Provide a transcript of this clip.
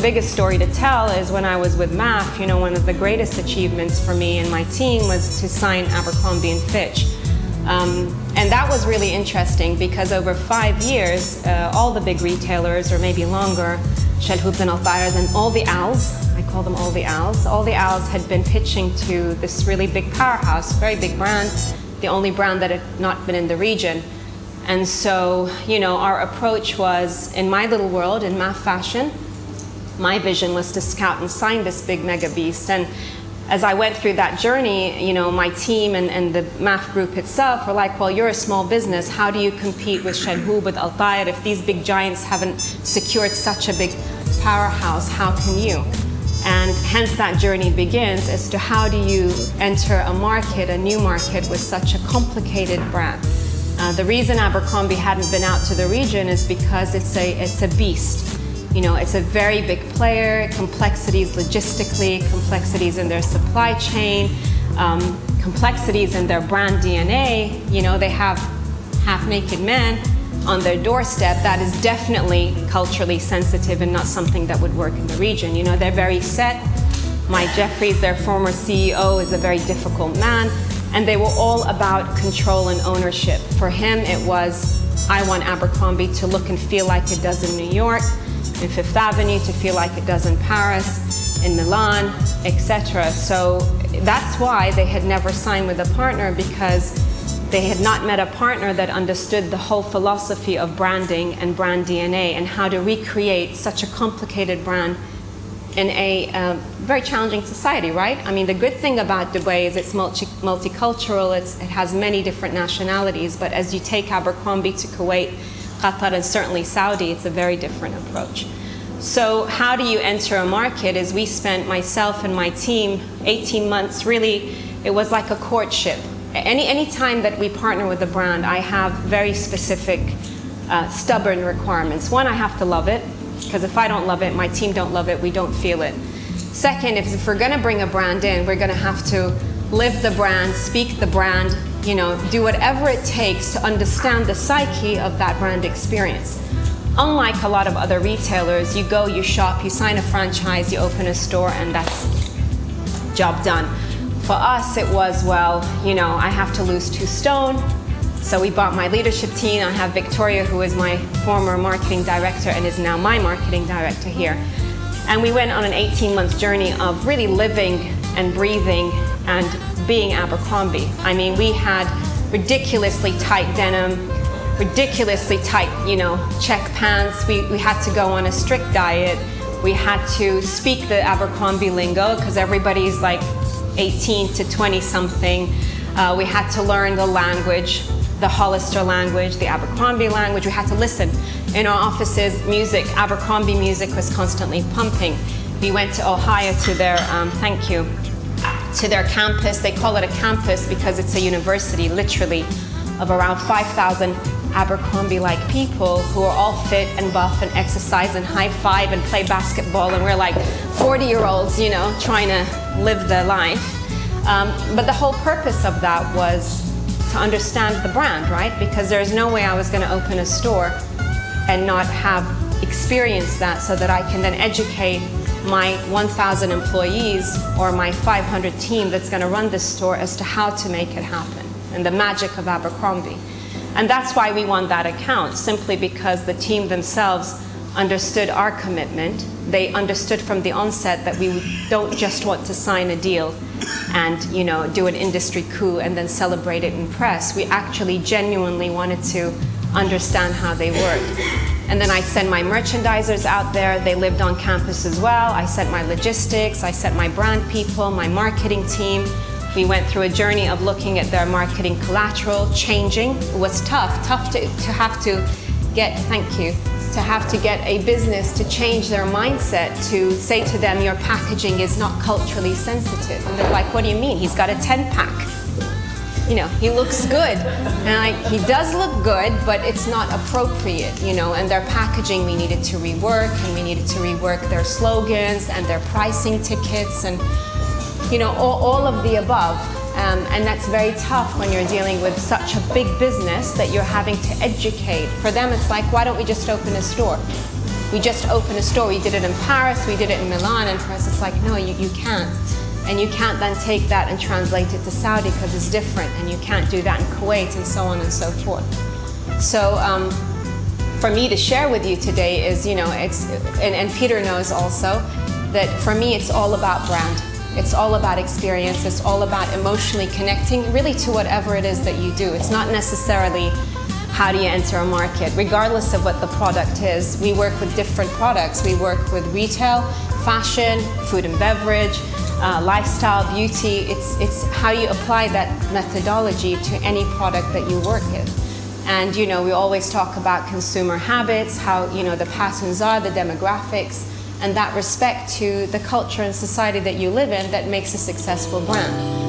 biggest story to tell is when I was with MAF, you know, one of the greatest achievements for me and my team was to sign Abercrombie & Fitch. And that was really interesting because over 5 years, all the big retailers, or maybe longer, Chelhoubs and Attar and all the Als, I call them all the Als had been pitching to this really big Powerhouse, very big brand, the only brand that had not been in the region. And so, you know, our approach was, in my little world, in MAF fashion, my vision was to scout and sign this big mega beast. And as I went through that journey, you know, my team and the MAF group itself were like, well, you're a small business. How do you compete with Chelhoub, with Attar? If these big giants haven't secured such a big powerhouse, how can you? And hence that journey begins as to how do you enter a market, a new market with such a complicated brand. The reason Abercrombie hadn't been out to the region is because it's a beast. You know, it's a very big player, complexities logistically, complexities in their supply chain, complexities in their brand DNA. You know, they have half-naked men on their doorstep. That is definitely culturally sensitive and not something that would work in the region. You know, they're very set. Mike Jeffries, their former CEO, is a very difficult man. And they were all about control and ownership. For him, it was, I want Abercrombie to look and feel like it does in New York, in Fifth Avenue, to feel like it does in Paris, in Milan, etc. So that's why they had never signed with a partner, because they had not met a partner that understood the whole philosophy of branding and brand DNA and how to recreate such a complicated brand in a very challenging society, right? I mean, the good thing about Dubai is it's multicultural, it has many different nationalities, but as you take Abercrombie to Kuwait, Qatar, and certainly Saudi, it's a very different approach. So how do you enter a market? Is we spent, myself and my team, 18 months, really, it was like a courtship. Any time that we partner with a brand, I have very specific, stubborn requirements. One, I have to love it, because if I don't love it, my team don't love it, we don't feel it. Second, if we're gonna bring a brand in, we're gonna have to live the brand, speak the brand, you know, do whatever it takes to understand the psyche of that brand experience. Unlike a lot of other retailers, you go, you shop, you sign a franchise, you open a store, and that's job done. For us, it was, well, you know, I have to lose 2 stone. So we bought my leadership team. I have Victoria, who is my former marketing director and is now my marketing director here. And we went on an 18-month journey of really living and breathing and being Abercrombie. I mean, we had ridiculously tight denim, ridiculously tight, you know, check pants. We had to go on a strict diet. We had to speak the Abercrombie lingo because everybody's like 18 to 20 something. We had to learn the language, the Hollister language, the Abercrombie language. We had to listen. In our offices, music, Abercrombie music was constantly pumping. We went to Ohio to their, thank you, to their campus. They call it a campus because it's a university, literally, of around 5,000 Abercrombie-like people who are all fit and buff and exercise and high five and play basketball, and we're like 40-year-olds, you know, trying to live the life. But the whole purpose of that was to understand the brand, right? Because there's no way I was going to open a store and not have experienced that so that I can then educate my 1,000 employees or my 500 team that's going to run this store as to how to make it happen and the magic of Abercrombie. And that's why we won that account, simply because the team themselves understood our commitment. They understood from the onset that we don't just want to sign a deal and, you know, do an industry coup and then celebrate it in press. We actually genuinely wanted to understand how they worked. And then I sent my merchandisers out there. They lived on campus as well. I sent my logistics. I sent my brand people, my marketing team. We went through a journey of looking at their marketing collateral, changing. It was tough to have to get, thank you, to have to get a business to change their mindset, to say to them, your packaging is not culturally sensitive. And they're like, what do you mean? He's got a 10-pack. You know, he looks good. And he does look good, but it's not appropriate, you know, and their packaging we needed to rework, and we needed to rework their slogans and their pricing tickets and, you know, all of the above. And that's very tough when you're dealing with such a big business that you're having to educate. For them, it's like, why don't we just open a store? we just opened a store. We did it in Paris, we did it in Milan, and for us it's like, no, you can't. And you can't then take that and translate it to Saudi because it's different, and you can't do that in Kuwait, and so on and so forth. So for me to share with you today is, and Peter knows also, that for me it's all about brand. It's all about experience. It's all about emotionally connecting really to whatever it is that you do. It's not necessarily how do you enter a market, regardless of what the product is. We work with different products. We work with retail, fashion, food and beverage, lifestyle, beauty. It's how you apply that methodology to any product that you work in. And we always talk about consumer habits, how the patterns are, the demographics, and that respect to the culture and society that you live in that makes a successful brand.